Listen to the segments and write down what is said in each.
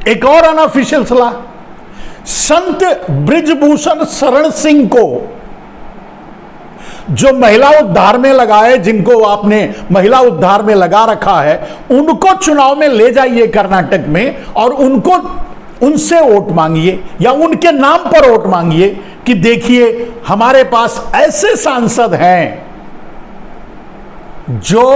एक और अनऑफिशियल सलाह, संत बृजभूषण शरण सिंह को जो महिला उद्धार में लगाए, जिनको आपने महिला उद्धार में लगा रखा है, उनको चुनाव में ले जाइए कर्नाटक में और उनसे वोट मांगिए या उनके नाम पर वोट मांगिए कि देखिए हमारे पास ऐसे सांसद हैं जो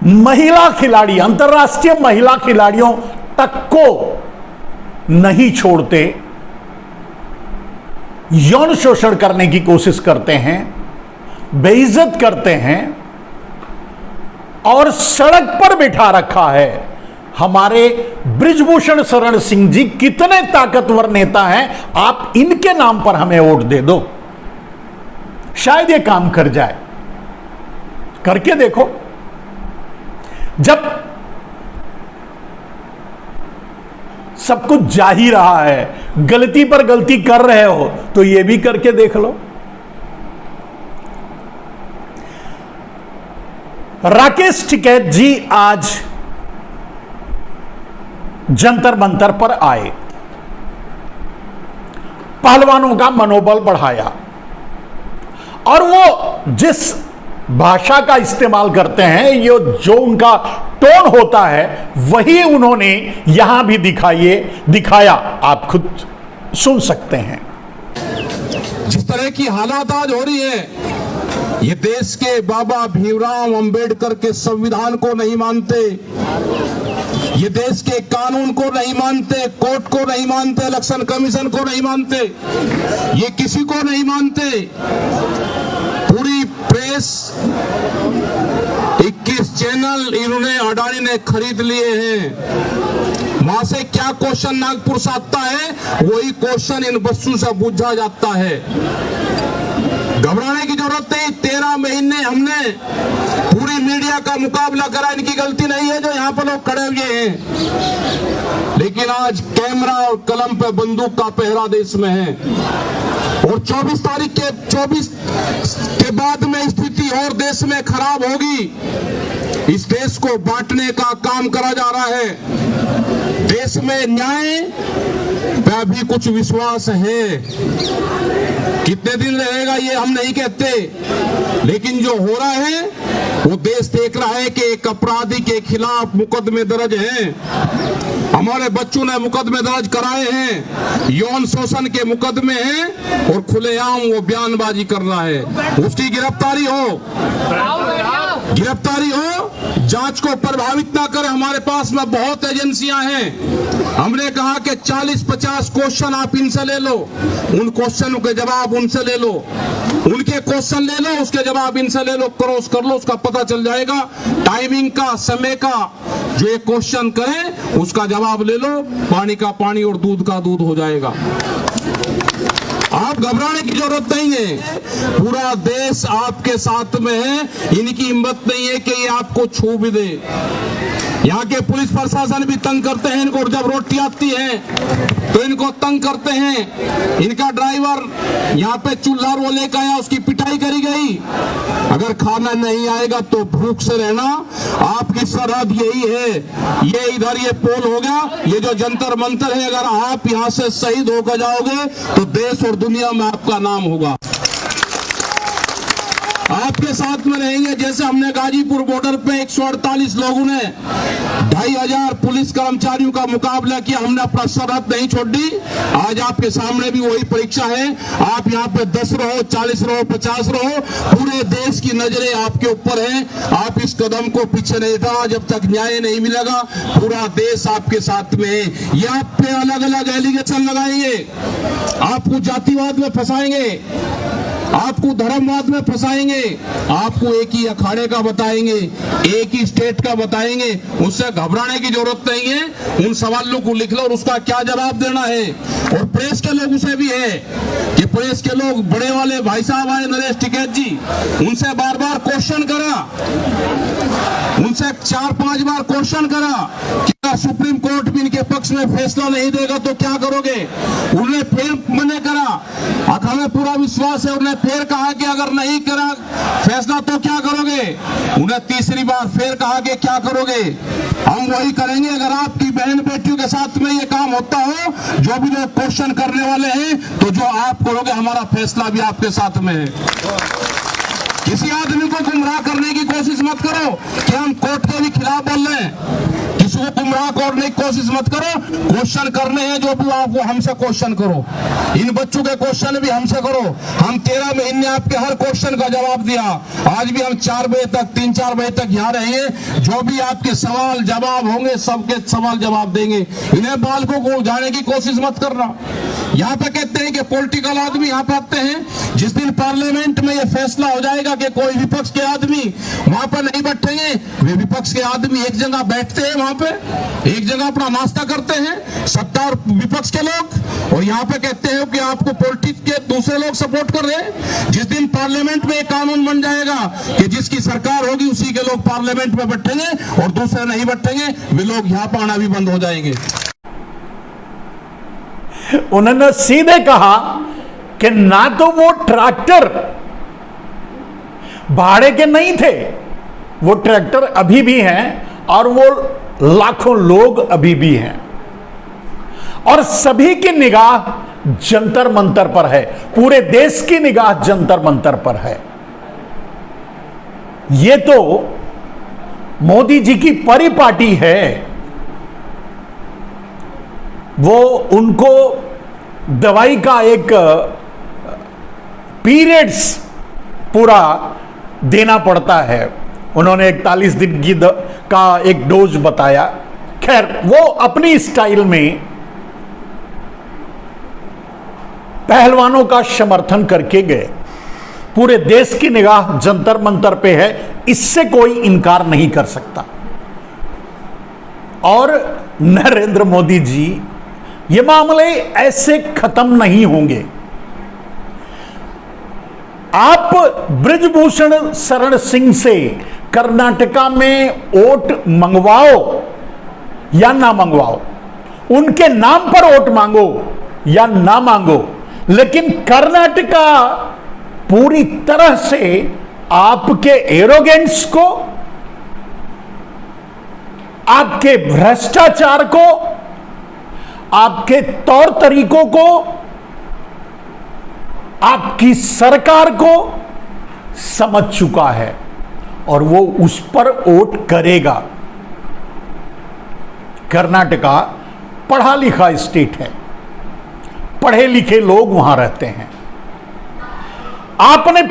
महिला खिलाड़ी, अंतर्राष्ट्रीय महिला खिलाड़ियों तक को नहीं छोड़ते, यौन शोषण करने की कोशिश करते हैं, बेइज्जत करते हैं और सड़क पर बिठा रखा है। हमारे बृजभूषण शरण सिंह जी कितने ताकतवर नेता हैं, आप इनके नाम पर हमें वोट दे दो, शायद ये काम कर जाए। करके देखो। जब सब कुछ जा ही रहा है, गलती पर गलती कर रहे हो, तो ये भी करके देख लो। राकेश टिकैत जी आज जंतर मंतर पर आए, पहलवानों का मनोबल बढ़ाया और वो जिस भाषा का इस्तेमाल करते हैं, ये जो उनका टोन होता है, वही उन्होंने यहां भी दिखाया। आप खुद सुन सकते हैं। जिस तरह की हालात आज हो रही है, ये देश के बाबा भीमराव अंबेडकर के संविधान को नहीं मानते, ये देश के कानून को नहीं मानते, कोर्ट को नहीं मानते, इलेक्शन कमीशन को नहीं मानते, ये किसी को नहीं मानते। पूरी प्रेस, 21 चैनल इन्होंने, अडानी ने खरीद लिए हैं। वहां से क्या क्वेश्चन नागपुर से आता है, वही क्वेश्चन इन बच्चों से पूछा जाता है। घबराने की जरूरत नहीं। 13 महीने हमने पूरी मीडिया का मुकाबला करा, इनकी गलती नहीं है जो यहाँ पर लोग खड़े हुए हैं, लेकिन आज कैमरा और कलम पे बंदूक का पहरा देश में है और 24 तारीख के बाद में स्थिति और देश में खराब होगी। इस देश को बांटने का काम करा जा रहा है। देश में न्याय पे भी कुछ विश्वास है। कितने दिन रहेगा ये हम नहीं कहते, लेकिन जो हो रहा है वो देश देख रहा है कि एक अपराधी के खिलाफ मुकदमे दर्ज हैं। हमारे बच्चों ने मुकदमे दर्ज कराए हैं, यौन शोषण के मुकदमे हैं और खुलेआम वो बयानबाजी कर रहा है। उसकी गिरफ्तारी हो, जांच को प्रभावित ना करे। हमारे पास में बहुत एजेंसियां हैं। हमने कहा कि 40-50 क्वेश्चन आप इनसे ले लो, उन क्वेश्चनों के जवाब उनसे ले लो, उनके क्वेश्चन ले लो, उसके जवाब इनसे ले लो, क्रॉस कर लो, उसका पता चल जाएगा टाइमिंग का, समय का। जो एक क्वेश्चन करे उसका जवाब ले लो, पानी का पानी और दूध का दूध हो जाएगा। आप घबराने की जरूरत नहीं है। पूरा देश आपके साथ में है। इनकी हिम्मत नहीं है कि ये आपको छू भी दे। यहाँ के पुलिस प्रशासन भी तंग करते हैं इनको, जब रोटी आती है तो इनको तंग करते हैं। इनका ड्राइवर यहाँ पे चूल्हा वो लेकर आया, उसकी पिटाई करी गई। अगर खाना नहीं आएगा तो भूख से रहना। आपकी सरहद यही है। ये इधर ये पोल होगा, ये जो जंतर मंतर है, अगर आप यहाँ से शहीद होकर जाओगे तो देश और दुनिया में आपका नाम होगा। आपके साथ में रहेंगे। जैसे हमने गाजीपुर बॉर्डर पे 148 लोगों ने 2500 पुलिस कर्मचारियों का मुकाबला किया, हमने अपना सरहद नहीं छोड़ दी। आज आपके सामने भी वही परीक्षा है। आप यहाँ पे 10 रहो, 40 रहो, 50 रहो, पूरे देश की नजरें आपके ऊपर है। आप इस कदम को पीछे नहीं हटाओ जब तक न्याय नहीं मिलेगा। पूरा देश आपके साथ में है। ये आप पे अलग अलग एलिगेशन लगाएंगे, आपको जातिवाद में फंसाएंगे, आपको धर्मवाद में फंसाएंगे, आपको एक ही अखाड़े का बताएंगे, एक ही स्टेट का बताएंगे। उससे घबराने की जरूरत नहीं है। उन सवालों को लिख लो और उसका क्या जवाब देना है। और प्रेस के लोगों से भी है कि प्रेस के लोग, बड़े वाले भाई साहब आए नरेश टिकैत जी, उनसे बार बार क्वेश्चन करा उनसे 4-5 बार क्वेश्चन करा कि अगर सुप्रीम कोर्ट भी इनके पक्ष में फैसला नहीं देगा तो क्या करोगे। उन्होंने फिर मना करा, अब हमें पूरा विश्वास है, उन्होंने फिर कहा कि अगर नहीं करा फैसला तो क्या करोगे। उन्हें तीसरी बार फिर कहा कि क्या करोगे। हम वही करेंगे अगर आपकी बहन बेटियों के साथ में ये काम होता हो, जो भी लोग क्वेश्चन करने वाले हैं, तो जो आप करोगे हमारा फैसला भी आपके साथ में है। किसी आदमी को गुमराह करने की कोशिश मत करो कि हम कोर्ट के भी खिलाफ बोल रहे हैं। किसी को गुमराह करने की कोशिश मत करो। क्वेश्चन करने हैं जो भी आप, वो हमसे क्वेश्चन करो। इन बच्चों के क्वेश्चन भी हमसे करो। हम 13 महीने आपके हर क्वेश्चन का जवाब दिया। आज भी हम 4 बजे तक, 3-4 बजे तक यहाँ रहेंगे। जो भी आपके सवाल जवाब होंगे सबके सवाल जवाब देंगे। इन्हें बालकों को उलझाने की कोशिश मत करना। यहाँ पे कहते हैं कि पॉलिटिकल आदमी यहाँ पे आते हैं। जिस दिन पार्लियामेंट में ये फैसला हो जाएगा कि कोई विपक्ष के आदमी वहां पर नहीं बैठेंगे, वे विपक्ष के आदमी एक जगह बैठते हैं, वहां पे एक जगह अपना नाश्ता करते हैं, सत्ता और विपक्ष के लोग, और यहाँ पे कहते हैं कि आपको पॉलिटिक्स के दूसरे लोग सपोर्ट कर रहे हैं। जिस दिन पार्लियामेंट में एक कानून बन जाएगा कि जिसकी सरकार होगी उसी के लोग पार्लियामेंट में बैठेंगे और दूसरे नहीं बैठेंगे, वे लोग यहाँ पर आना भी बंद हो जाएंगे। उन्होंने सीधे कहा कि ना तो वो ट्रैक्टर भाड़े के नहीं थे, वो ट्रैक्टर अभी भी हैं और वो लाखों लोग अभी भी हैं, और सभी की निगाह जंतर मंतर पर है। पूरे देश की निगाह जंतर मंतर पर है। ये तो मोदी जी की परिपाटी है। वो उनको दवाई का एक पीरियड्स पूरा देना पड़ता है। उन्होंने 41 दिन की का एक डोज बताया। खैर, वो अपनी स्टाइल में पहलवानों का समर्थन करके गए। पूरे देश की निगाह जंतर मंतर पे है, इससे कोई इनकार नहीं कर सकता। और नरेंद्र मोदी जी, ये मामले ऐसे खत्म नहीं होंगे। आप बृजभूषण शरण सिंह से कर्नाटका में वोट मंगवाओ या ना मंगवाओ, उनके नाम पर वोट मांगो या ना मांगो, लेकिन कर्नाटका पूरी तरह से आपके एरोगेंस को, आपके भ्रष्टाचार को, आपके तौर तरीकों को, आपकी सरकार को समझ चुका है और वो उस पर वोट करेगा। कर्नाटका पढ़ा लिखा स्टेट है, पढ़े लिखे लोग वहां रहते हैं। आपने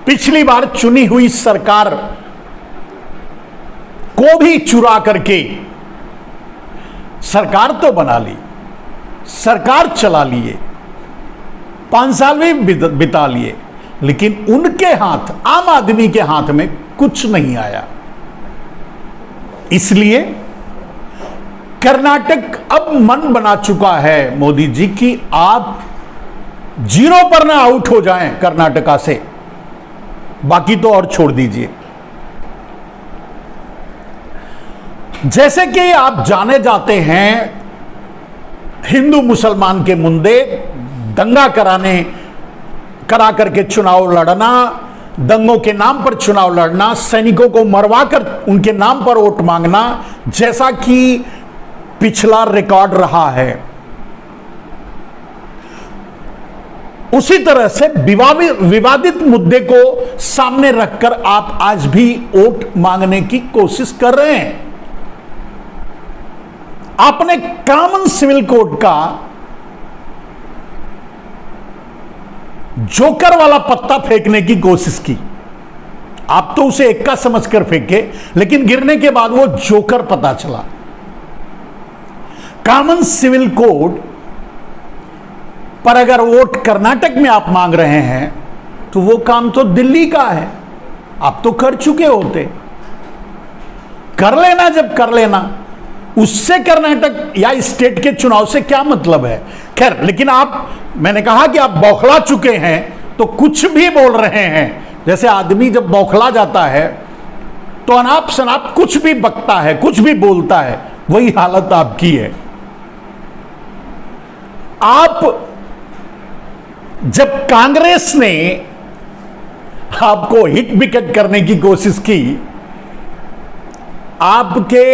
पिछली बार चुनी हुई सरकार को भी चुरा करके सरकार तो बना ली, सरकार चला लिए, 5 साल भी बिता लिए, लेकिन उनके हाथ, आम आदमी के हाथ में कुछ नहीं आया। इसलिए कर्नाटक अब मन बना चुका है मोदी जी की आप 0 पर ना आउट हो जाएं कर्नाटका से, बाकी तो और छोड़ दीजिए। जैसे कि आप जाने जाते हैं, हिंदू मुसलमान के मुद्दे दंगा करा करके चुनाव लड़ना, दंगों के नाम पर चुनाव लड़ना, सैनिकों को मरवा कर उनके नाम पर वोट मांगना, जैसा कि पिछला रिकॉर्ड रहा है, उसी तरह से विवादित मुद्दे को सामने रखकर आप आज भी वोट मांगने की कोशिश कर रहे हैं। आपने कॉमन सिविल कोड का जोकर वाला पत्ता फेंकने की कोशिश की। आप तो उसे एक्का समझकर फेंके, लेकिन गिरने के बाद वो जोकर पता चला। कॉमन सिविल कोड पर अगर वोट कर्नाटक में आप मांग रहे हैं तो वो काम तो दिल्ली का है, आप तो कर चुके होते। कर लेना, जब कर लेना, उससे कर्नाटक या स्टेट के चुनाव से क्या मतलब है। खैर, लेकिन आप, मैंने कहा कि आप बौखला चुके हैं तो कुछ भी बोल रहे हैं। जैसे आदमी जब बौखला जाता है तो अनाप शनाप कुछ भी बकता है, कुछ भी बोलता है। वही हालत आपकी है। आप जब कांग्रेस ने आपको हिट विकेट करने की कोशिश की, आपके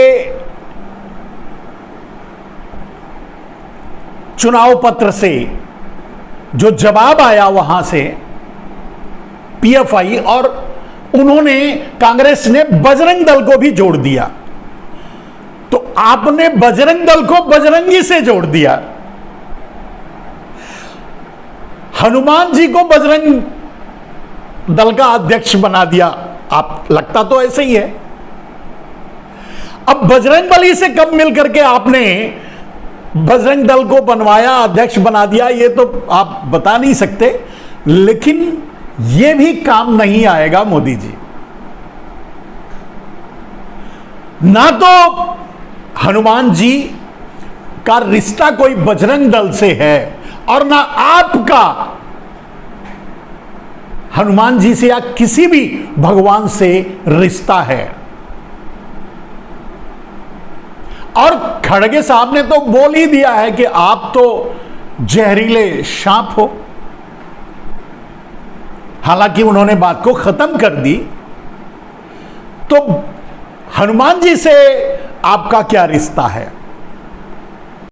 चुनाव पत्र से जो जवाब आया वहां से पीएफआई, और उन्होंने, कांग्रेस ने बजरंग दल को भी जोड़ दिया, तो आपने बजरंग दल को बजरंगी से जोड़ दिया, हनुमान जी को बजरंग दल का अध्यक्ष बना दिया। आप, लगता तो ऐसे ही है। अब बजरंग बली से कब मिलकर के आपने बजरंग दल को बनवाया, अध्यक्ष बना दिया, ये तो आप बता नहीं सकते। लेकिन ये भी काम नहीं आएगा मोदी जी। ना तो हनुमान जी का रिश्ता कोई बजरंग दल से है, और ना आपका हनुमान जी से या किसी भी भगवान से रिश्ता है। और खड़गे साहब ने तो बोल ही दिया है कि आप तो जहरीले सांप हो। हालांकि उन्होंने बात को खत्म कर दी। तो हनुमान जी से आपका क्या रिश्ता है?